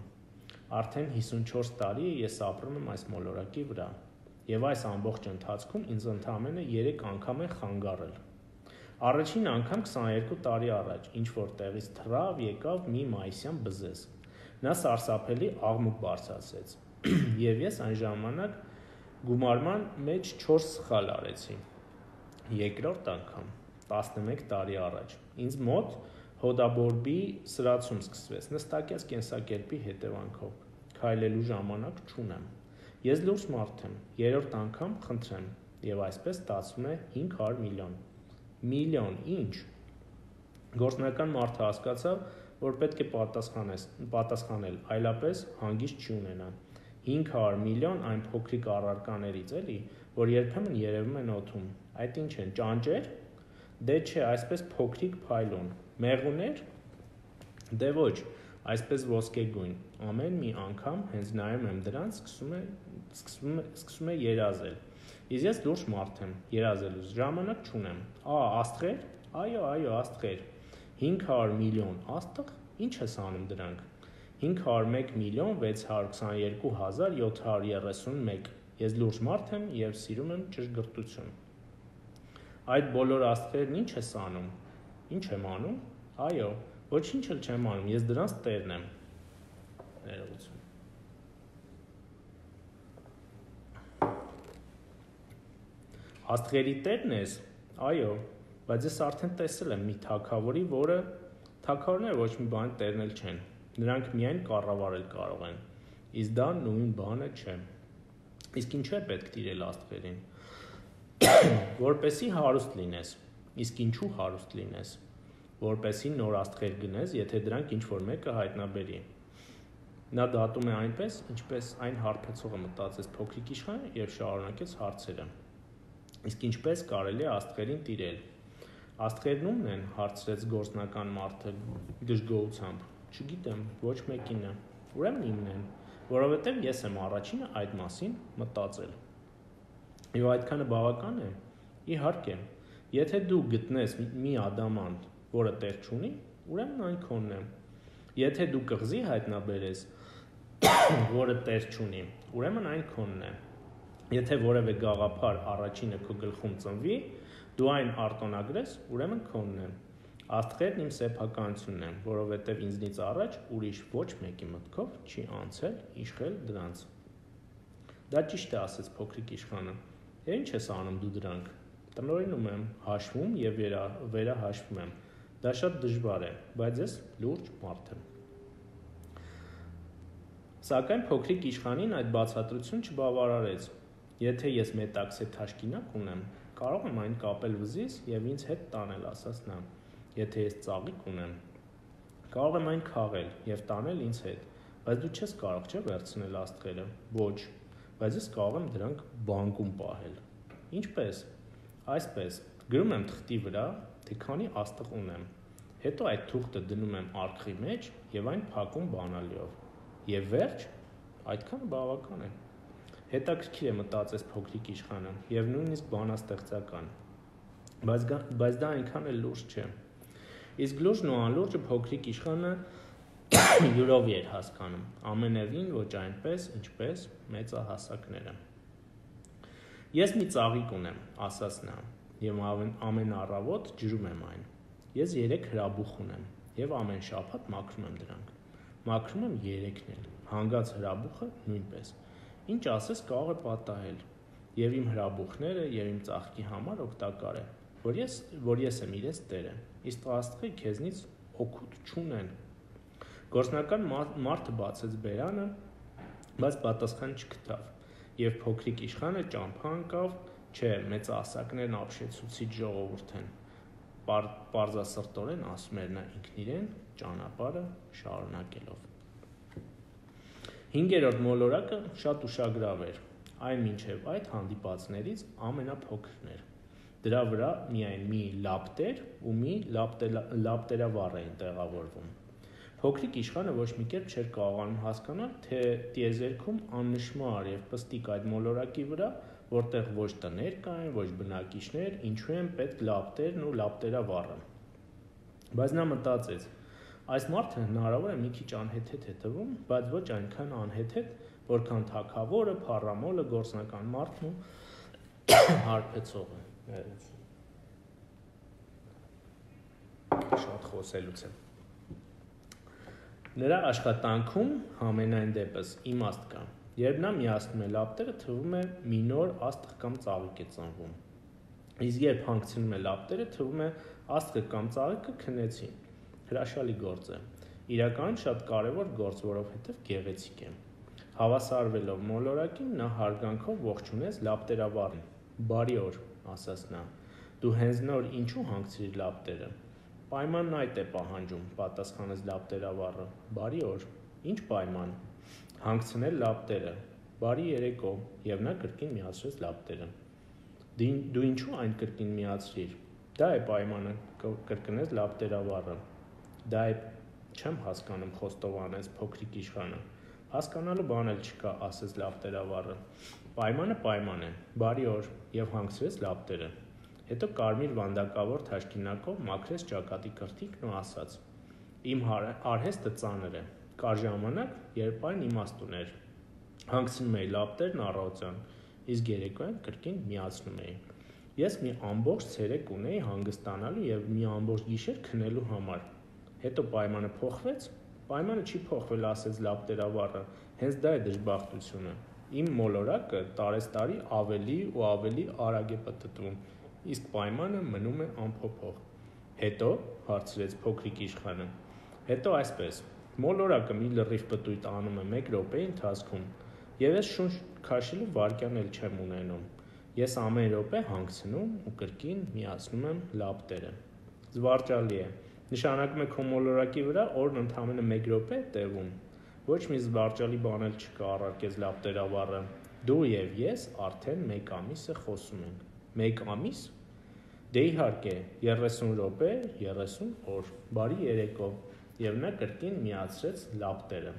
արդեն 54 տարի է ես ապրում եմ այս մոլորակի վրա, և այս ամբողջ ընթացքում ինձ ընդամենը 3 անգամ է խանգարել, առաջին անգամ 22 տարի առաջ, ինչ-որ տեղից թռավ եկավ մի մայիսյան բզեզ, նա սարսափելի աղմուկ բարձրացրեց, և ես այն ժամանակ գումարման մեջ 4 սխալ արեցի, երկրորդ անգամ, 11 տարի առաջ, ինձ մոտ հոդաբորբի սրացում սկսվեց, նստակյաց կենսակերպի հետևանքով, քայլելու ժամանակ չունեմ, ես լուրջ մարդ եմ, երրորդ անգամ խնդրեմ, և այսպես ստացվում է 500 միլիոն, միլիոն ինչ, գործնական մարդը հասկացավ, որ պետք է պատասխանել, այլապես հանգիստ չի ունենա, 500 միլիոն այն փոքրիկ առարկաներից էլի, որ երբեմն երևում են օդում, այդ ինչ են, ճանճեր, դե չէ, այսպես փոքրիկ փայլուն, մեղուներ, դե ոչ, այսպես ոսկեգույն, ամեն մի անգամ հենց նայում եմ դրանց, սկսում է երազել, իսկ ես լուրջ մարդ եմ, երազելուց ժամանակ չունեմ, աստղեր, այո, աստղեր, 500 միլիոն աստղ, ինչ ես անում դրանք, 501 միլիոն 622,731, ես լուրջ մարդ եմ և սիրում եմ ճշգրտություն, այդ բոլոր աստղերն ինչ ես անում, ինչ եմ անում, այո, ոչինչ էլ չեմ անում, ես դրանց տերն եմ, ներողություն, աստղերի տերն ես, այո, բայց ես արդեն տեսել եմ մի թագավորի, որը թագավորները ոչ մի բանի տերնել չեն, նրանք միայն կառավարել կարող են, իսկ դա նույն բանը չէ, իսկ ինչու է պետք տիրել աստղերին, որպեսզի հարուստ լինես, իսկ ինչու հարուստ լինես, որպեսզի նոր աստղեր գնես, եթե դրանք ինչ-որ մեկը հայտնաբերի, նա դատում է այնպես, ինչպես այն հարբեցողը մտածեց փոքրիկ իշխանը և շարունակեց հարցերը, իսկ ինչպես կարելի է աստղերին տիրել, աստղերն ումն են, հարցրեց գործնական մարդը դժգոհությամբ, չգիտեմ, ոչ մեկինը, ուրեմն իմն են, որովհետև ես եմ առաջինը այդ մասին մտածել։ Եվ այդքանը բավական է։ Իհարկե, եթե դու գտնես մի ադամանտ, որը տեղ չունի, ուրեմն այն քոնն է։ Եթե դու կղզի հայտնաբերես, որը տեղ չունի, ուրեմն այն քոնն է։ Եթե որևէ գաղափար առաջինը քո գլխում ծնվի, դու այն արտոնագրես, ուրեմն քոնն է։ Աստղերն իմ սեփականությունն են, որովհետև ինձնից առաջ ուրիշ ոչ մեկի մտքով չի անցել իշխել դրանց։ Դա ճիշտ է, ասեց փոքրիկ իշխանը։ Եվ ինչ ես անում դու դրանք։ Տնօրինում եմ, հաշվում եւ վերահաշվում եմ։ Դա շատ դժվար է, բայց ես լուրջ մարդ եմ։ Սակայն փոքրիկ իշխանին այդ բացատրությունը չբավարարեց։ Եթե ես մետաքսե թաշկինակ ունեմ, կարող եմ այն կապել վզից եւ ինձ հետ տանել, ասաց նա։ Եթե ես ծաղիկ ունեմ, կարող եմ այն քաղել եւ տանել ինձ հետ, բայց դու չես կարող չէ վերցնել աստղերը։ Ոչ, բայց ես կարող եմ դրանք բանկում պահել։ Ինչպես։ Այսպես, գրում եմ թղթի վրա, թե քանի աստղ ունեմ։ Հետո այդ թուղթը դնում եմ արկղի մեջ եւ այն փակում բանալիով։ Եվ վերջ, այդքանը բավական է։ Հետաքրքիր է, մտածեց փոքրիկ իշխանը, եւ նույնիսկ բանաստեղծական։ Բայց դա այնքան էլ լուրջ չէ։ Իսկ լուրջն ու անլուրջը փոքրիկ իշխանը յուրով էր հասկանում, ամենևին ոչ այնպես, ինչպես մեծահասակները։ Ես մի ծաղիկ ունեմ, ասաց նա, եւ ամեն առավոտ ջրում եմ այն։ Ես 3 հրաբուխ ունեմ եւ ամեն շաբաթ մաքրում եմ դրանք։ Մաքրում եմ 3-ն էլ, հանգած հրաբուխը նույնպես։ Ինչ ասես կարող է պատահել, եւ իմ հրաբուխները եւ իմ ծաղկի համար օգտակար է, որ ես եմ իրենց տերը, իսկ աստղը քեզնից օգուտ չունեն։ Գործնական մարդը բացեց բերանը, բայց պատասխան չգտավ, եւ փոքրիկ իշխանը ճամփա ընկավ, չէ, մեծահասակներն ապշեցուցիչ ժողովուրդ են, պարզասրտորեն ասում էր նա ինքն իրեն, ճանապարհը շարունակելով։ 5-րդ մոլորակը շատ ուշագրավ էր, այն մինչև այդ հանդիպածներից ամենափոքրն էր։ Դրա վրա միայն մի լապտեր ու մի լապտերավառ էին տեղավորվում։ Փոքրիկ իշխանը ոչ մի կերպ չէր կարողանում հասկանալ, թե տիեզերքում աննշմար եւ պստիկ այդ մոլորակի վրա, որտեղ ոչ տներ կային, ոչ բնակիչներ, ինչու են պետք լապտերն ու լապտերավառը։ Բայց նա մտածեց. այս մարդը հնարավոր է մի քիչ անհեթեթ է թվում, բայց ոչ այնքան անհեթեթ, որքան թագավորը, փառամոլը, գործնական մարդն ու հարբեցողը։ Շատ խոսելուց է։ Նրա աշխատանքում համենայն դեպս իմաստ կա։ Երբ նա միացնում է լապտերը, թվում է մի նոր աստղ կամ ծաղիկ է ծնվում։ Իսկ երբ հանգցնում է լապտերը, թվում է աստղը կամ ծաղիկը քնեցին։ Հրաշալի գործ է։ Իրականում շատ կարևոր գործ, որովհետև գեղեցիկ է։ Հավասարվելով մոլորակին, նա հարգանքով ողջունեց լապտերավառին։ Բարի օր, ասաց նա։ Դու հենց նոր ինչու հանգցրիր լապտերը։ Պայմանն այդ է պահանջում, պատասխանեց լապտերավառը։ Բարի օր։ Ինչ պայման։ Հանգցնել լապտերը։ Բարի երեկո, եւ նա կրկին միացրեց լապտերը։ Դու ինչու այն կրկին միացրիր։ Դա է պայմանը, կրկնեց լապտերավառը։ Դա է, չեմ հասկանում, խոստովանեց փոքրիկ իշխանը։ Հասկանալու բան էլ չկա, ասեց լապտերավառը։ Պայմանը պայման է։ Բարի օր, եւ հանգցրեց լապտերը։ Հետո կարմիր վանդակավոր թաշկինակով մաքրեց ճակատի կրթիկն ու ասաց. Իմ արհեստը ծանր է։ Կար ժամանակ, երբ այն իմաստ ուներ։ Հանգցնում էի լապտերն առավոտյան, իսկ երեկոյան կրկին միացնում էի։ Ես մի ամբողջ ցերեկ ունեի հանգստանալու եւ մի ամբողջ գիշեր քնելու համար։ Հետո պայմանը փոխվեց։ Պայմանը չի փոխվել, ասեց լապտերավառը։ Հենց դա է դժբախտությունը։ Իմ մոլորակը տարեստարի ավելի ու ավելի արագ է պտտվում, իսկ պայմանը մնում է անփոփոխ։ Հետո հարցրեց փոքրիկ իշխանը։ Հետո այսպես. մոլորակը մի լրիվ պտույտ անում է 1 րոպեի ընթացքում, եւ ես շունչ քաշելու վայրկյան էլ չեմ ունենում։ Ես ամեն րոպե հանգցնում ու կրկին միացնում եմ լապտերը։ Զվարճալի է։ Նշանակում է քո մոլորակի վրա օրն ընդամենը 1 րոպե է տևում։ Ոչ մի զվարճալի բան էլ չկա, առարկեց լապտերավառը։ Դու եւ ես արդեն 1 ամիս է խոսում ենք։ 1 ամիս։ Դե իհարկե, 30 րոպե, 30 օր։ Բարի երեկո։ Եվ նա կրկին միացրեց լապտերը։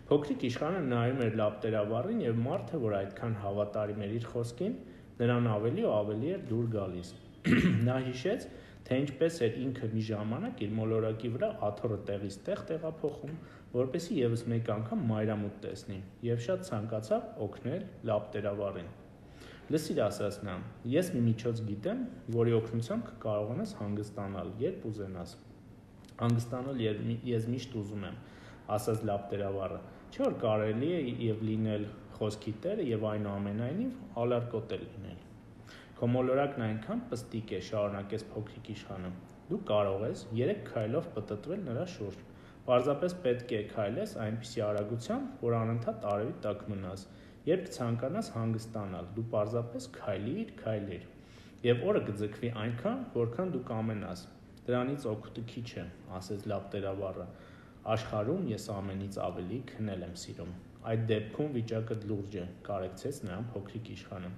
Փոքրիկ իշխանը նայում էր լապտերավառին եւ մարդը, որ այդքան հավատարիմ էր իր խոսքին, նրան ավելի ու ավելի էր դուր գալիս։ Նա հիշեց, թե ինչպես էր ինքը մի ժամանակ իր մոլորակի վրա աթոռը տեղից տեղ տեղափոխում, որպեսզի եւս մեկ անգամ մայրամուտ տեսնի, եւ շատ ցանկացավ օգնել լապտերավառին։ Լսիր, ասաց նա, ես մի միջոց գիտեմ, որի օգնությամբ կկարողանաս հանգստանալ, երբ ուզենաս։ Հանգստանալ ես միշտ ուզում եմ, ասաց լապտերավառը։ Չէ՞ որ կարելի է եւ լինել խոսքի տերը եւ այնուամենայնիվ ալարկոտ լինել։ Քո մոլորակն այնքան պստիկ է, շարունակեց փոքրիկ իշխանը։ Դու կարող ես 3 քայլով պտտվել նրա շուրջ։ Պարզապես պետք է քայլես այնպիսի արագությամբ, որ անընդհատ արևի տակ մնաս։ Երբ ցանկանաս հանգստանալ, դու պարզապես քայլիր, եւ օրը կձգվի այնքան, որքան դու կամենաս։ Դրանից օգուտը քիչ է, ասեց լապտերավառը։ Աշխարհում ես ամենից ավելի քնել եմ սիրում։ Այդ դեպքում վիճակը լուրջ է, կարեկցեց նրան փոքրիկ իշխանը։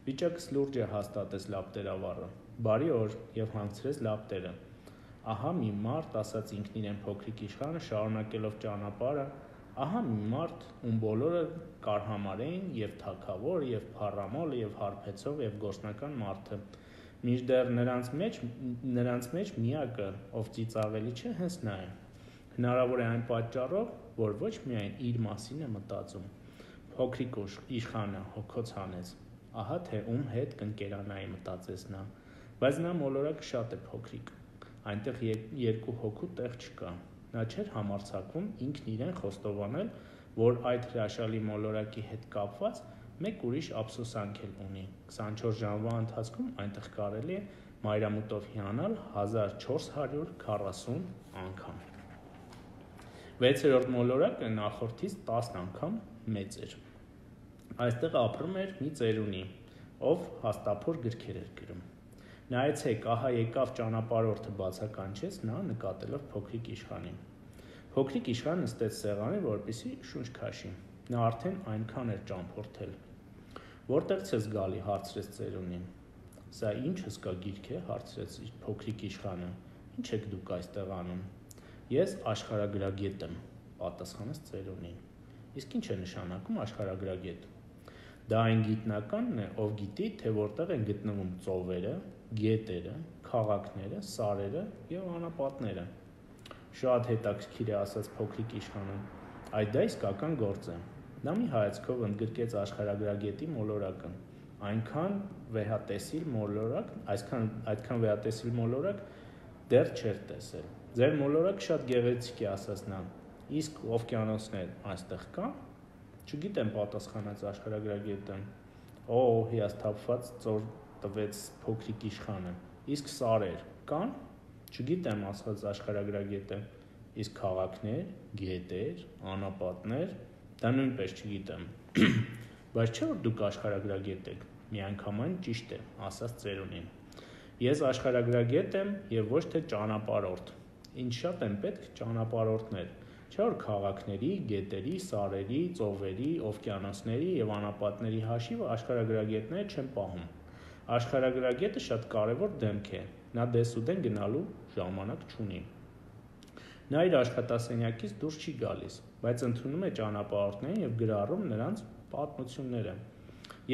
Վիճակս լուրջ է, հաստատեց լապտերավառը։ Բարի օր, եւ հանգցրեց լապտերը։ Ահա մի մարդ, ասաց ինքն իրեն փոքրիկ իշխանը, շարունակելով ճանապարհը, ահա մի մարդ, ում բոլորը կարհամարեին, եւ թագավոր, եւ փառամոլ, եւ հարբեցող, եւ գործնական մարդը։ Մինչդեռ նրանց մեջ միակը, ով ծիծաղելի չէ, հենց նա է։ Հնարավոր է այն պատճառով, որ ոչ միայն իր մասին է մտածում։ Փոքրիկ իշխանը հոգոց հանեց։ Ահա թե ում հետ կընկերանայի, մտածեց նա, բայց նա մոլորակը շատ է փոքրիկ։ Այնտեղ երկու հոգու տեղ չկա։ Նա չէր համարձակվում ինքն իրեն խոստովանել, որ այդ հրաշալի մոլորակի հետ կապված մեկ ուրիշ ափսոսանք էլ ունի։ 24 ժամվա ընթացքում այնտեղ կարելի է մայրամուտով հիանալ 1440 անգամ։ 6-րդ մոլորակը նախորդից 10 անգամ մեծ էր։ Այստեղ ապրում էր մի ծերունի, ով հաստափոր գրքեր էր գրում։ Նայեցեք, ահա եկավ ճանապարհորդը, բացականչեց նա, նկատելով փոքրիկ իշխանին։ Փոքրիկ իշխանը նստեց սեղանին, որպեսզի շունչ քաշի։ Նա արդեն այնքան էր ճամփորդել։ Որտեղից ես գալի, հարցրեց ծերունին։ Սա ինչ հսկա գիրք է, հարցրեց փոքրիկ իշխանը։ Ինչ եք դուք այստեղ անում։ Ես աշխարհագրագետ եմ, պատասխանեց ծերունին։ Իսկ ինչ է նշանակում աշխարհագրագետ։ Դա այն գիտնականն է, ով գիտի, թե որտեղ են գտնվում ծովերը, գետերը, քաղաքները, սարերը եւ անապատները։ Շատ հետաքրքիր է, ասաց փոքրիկ իշխանը։ Այդ դա իսկական գործ է։ Նա մի հայացքով ընդգրկեց աշխարհագրագետի մոլորակը։ Այդքան վեհատեսիլ մոլորակ դեռ չէր տեսել։ Ձեր մոլորակը շատ գեղեցիկ է, ասաց նա։ Իսկ օվկիանոսներ այստեղ կան։ Չգիտեմ, պատասխանեց աշխարհագրագետը։ Օ, հիասթափված ծոր տվեց փոքրիկ իշխանը։ Իսկ սարեր կան։ Չգիտեմ, ասաց աշխարհագրագետը։ Իսկ քաղաքներ, գետեր, անապատներ, դա նույնպես չգիտեմ։ Բայց չէ՞ որ դուք աշխարհագրագետ եք։ Միանգամայն ճիշտ է, ասաց ծերունին։ Ես աշխարհագրագետ եմ եւ ոչ թե ճանապարհորդ։ Ինչ շատ են պետք ճանապարհորդներ։ Չէ՞ որ քաղաքների, գետերի, սարերի, ծովերի, օվկիանոսների եւ անապատների հաշիվը աշխարհագրագետները չեն պահում։ Աշխարհագրագետը շատ կարևոր դեմք է։ Նա դեսուդեն գնալու ժամանակ չունի։ Նա իր աշխատասենյակից դուրս չի գալիս, բայց ընդունում է ճանապարհորդներին եւ գրառում նրանց պատմությունները։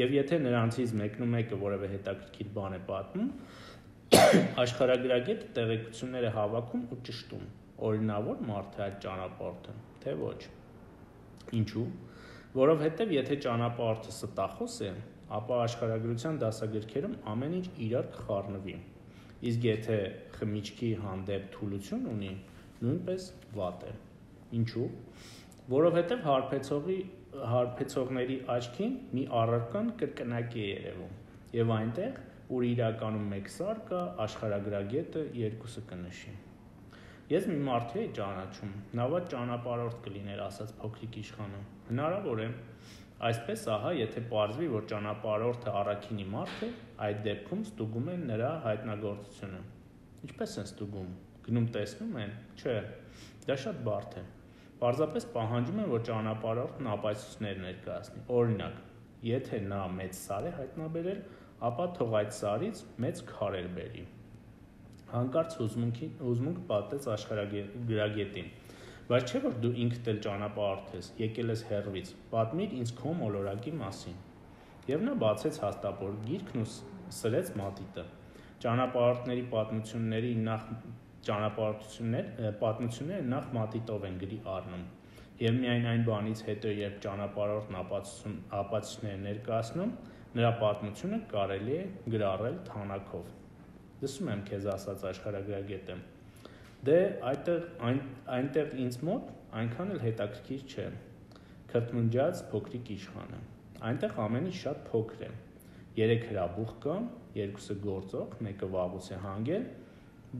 Եվ եթե նրանցից մեկնումեկը որևէ հետաքրքիր բան է պատմում, աշխարհագրագետը տեղեկությունները հավաքում ու ճշտում։ Օրինավոր մարդ է այդ ճանապարհորդը, թե ոչ։ Ինչու՞։ Որովհետև եթե ճանապարհորդը ստախոս է, ապա աշխարհագրության դասագրքերում ամեն ինչ իրար կխառնվի։ Իսկ եթե խմիչքի հանդեպ թուլություն ունի, նույնպես վատ է։ Ինչու՞։ Որովհետև հարբեցողների աչքին մի առարկան կրկնակի է երևում, եւ այնտեղ, ուր իրականում մեկ սար կա, աշխարհագրագետը երկուսը կնշի։ Ես մի մարդու էի ճանաչում, նա վատ ճանապարհորդ կլիներ, ասաց փոքրիկ իշխանը։ Հնարավոր է։ Այսպես ահա, եթե պարզվի, որ ճանապարհորդը առաքինի մարդ է, այդ դեպքում ստուգում են նրա հայտնագործությունը։ Ինչպես են ստուգում։ Գնում տեսնում են։ Չէ, դա շատ բարդ է։ Պարզապես պահանջում են, որ ճանապարհորդն ապացույցներ ներկայացնի։ Օրինակ, եթե նա մեծ սար է հայտնաբերել, ապա թող այդ սարից մեծ քարեր բերի։ Հանկարծ հուզմունք պատեց աշխարհագրագետին։ Բայց չէ որ դու ինքդ էլ ճանապարհորդ ես, եկել ես հեռվից, պատմիր ինձ քո մոլորակի մասին։ Եվ նա բացեց հաստափոր գիրքն ու սրեց մատիտը։ Ճանապարհորդների պատմությունները նախ մատիտով են գրի առնում։ Եվ միայն այն բանից հետո, երբ ճանապարհորդն ապացույցներ ներկայացնում, նրա պատմությունը կարելի է գրառել թանաքով։ Լսում եմ քեզ ասած աշխարհագրագետը։ Դե այնտեղ ինձ մոտ այնքան էլ հետաքրքիր չէ։ Քրթմնջաց փոքրիկ իշխանը։ Այնտեղ ամեն ինչ շատ փոքր է։ 3 հրաբուխ կա, 2-ը գործող, մեկը վաղուց է հանգել,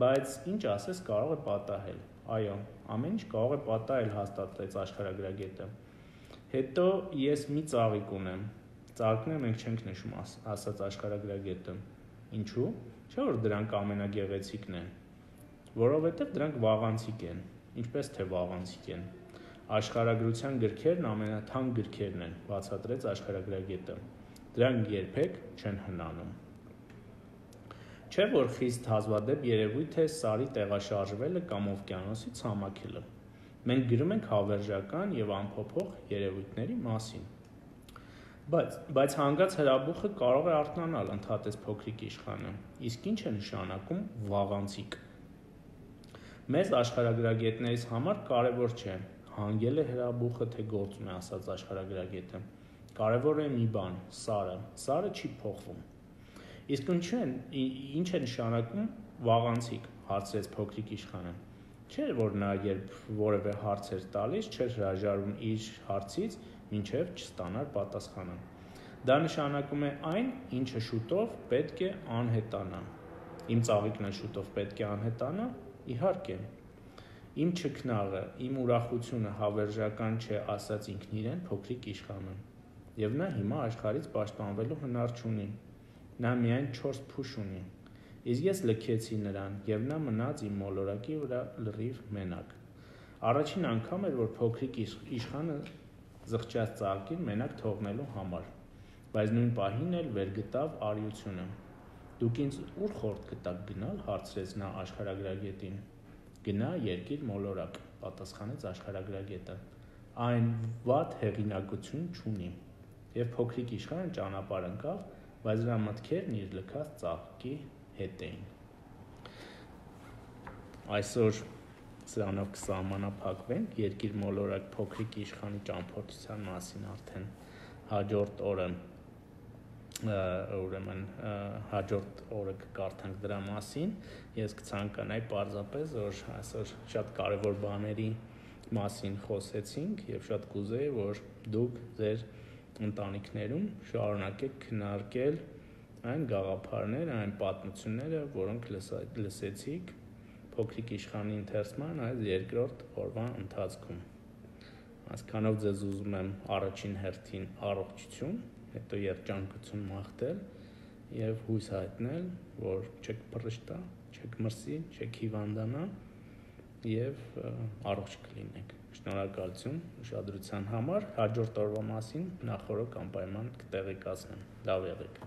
բայց ինչ ասես կարող է պատահել։ Այո, ամեն ինչ կարող է պատահել, հաստատեց աշխարհագրագետը։ Հետո ես մի ծաղիկ ունեմ։ Ծաղիկները մենք չենք նշում, ասաց աշխարհագրագետը։ Ինչու՞։ Չէ՞ որ դրանք ամենագեղեցիկն են։ Որովհետև դրանք վաղանցիկ են։ Ինչպես թե վաղանցիկ են։ Աշխարհագրության գրքերն ամենաթանկ գրքերն են, բացատրեց աշխարհագրագետը։ Դրանք երբեք չեն հնանում։ Չէ՞ որ խիստ հազվադեպ երևույթ է սարի տեղաշարժվելը կամ օվկիանոսի ցամաքելը։ Մենք գրում ենք հավերժական եւ անփոփոխ երևույթների մասին։ Բայց հանգած հրաբուխը կարող է արթնանալ, ընդհատեց փոքրիկ իշխանը։ Իսկ ինչ է նշանակում վաղանցիկ։ Մեզ աշխարհագրագետներից համար կարևոր չէ, հանգել է հրաբուխը, թե գործում է, ասաց աշխարհագրագետը։ Կարևոր է մի բան՝ սարը չի փոխվում։ Իսկ ինչ է նշանակում վաղանցիկ, հարցրեց փոքրիկ իշխանը։ Չէ՞ որ նա երբ որևէ հարց էր տալիս, չէր հրաժարվում իր հարցից, մինչև չստանար պատասխանը։ Դա նշանակում է այն, ինչը շուտով պետք է անհետանա։ Իմ ծաղիկն էլ շուտով պետք է անհետանա։ Իհարկե։ Իմ չքնաղը, իմ ուրախությունը հավերժական չէ, ասաց ինքն իրեն փոքրիկ իշխանը։ Եվ նա հիմա աշխարհից պաշտպանվելու հնար չունի։ Նա միայն 4 փուշ ունի։ Իսկ ես լքեցի նրան, եւ նա մնաց իմ մոլորակի վրա լրիվ մենակ։ Առաջին անգամ էր, որ փոքրիկ իշխանը զղջաց ծաղկին մենակ թողնելու համար, բայց նույն պահին էլ վերգտավ արիությունը։ Դուք ինձ ուր խորտ կտաք գնալ, հարցրեց նա աշխարհագրագետին։ Գնա երկիր մոլորակ, պատասխանեց աշխարհագրագետը։ Այն վատ հեղինակություն չունի։ Եվ փոքրիկ իշխանը ճանապարհ ընկավ, բայց նրա մտքերն իր լքած ծաղկի հետ էին։ Այսօր սրանով կսահմանափակվենք երկիր մոլորակ փոքրիկ իշխանի ճամփորդության մասին արդեն հաջորդ օրը ուրեմն հաջորդ օրը կկարդանք դրա մասին։ Ես կցանկանայի պարզապես, որ այսօր շատ կարևոր բաների մասին խոսեցինք եւ շատ կուզեի, որ դուք ձեր ընտանիքներում շարունակեք քննարկել այն գաղափարները, այն պատմությունները, որոնք լսեցիք փոքրիկ իշխանի ընթերցման այս երկրորդ օրվա ընթացքում։ Այսքանով ձեզ ուզում եմ առաջին հերթին առողջություն, հետո երջանկություն մաղթել եւ հույս հայտնել, որ չեք փռշտա, չեք մրսի, չեք հիվանդանա եւ առողջ կլինեք։ Շնորհակալություն ուշադրության համար։ Հաջորդ օրվա մասին նախորդ անպայման կտեղեկացնեմ։ Լավ եղեք։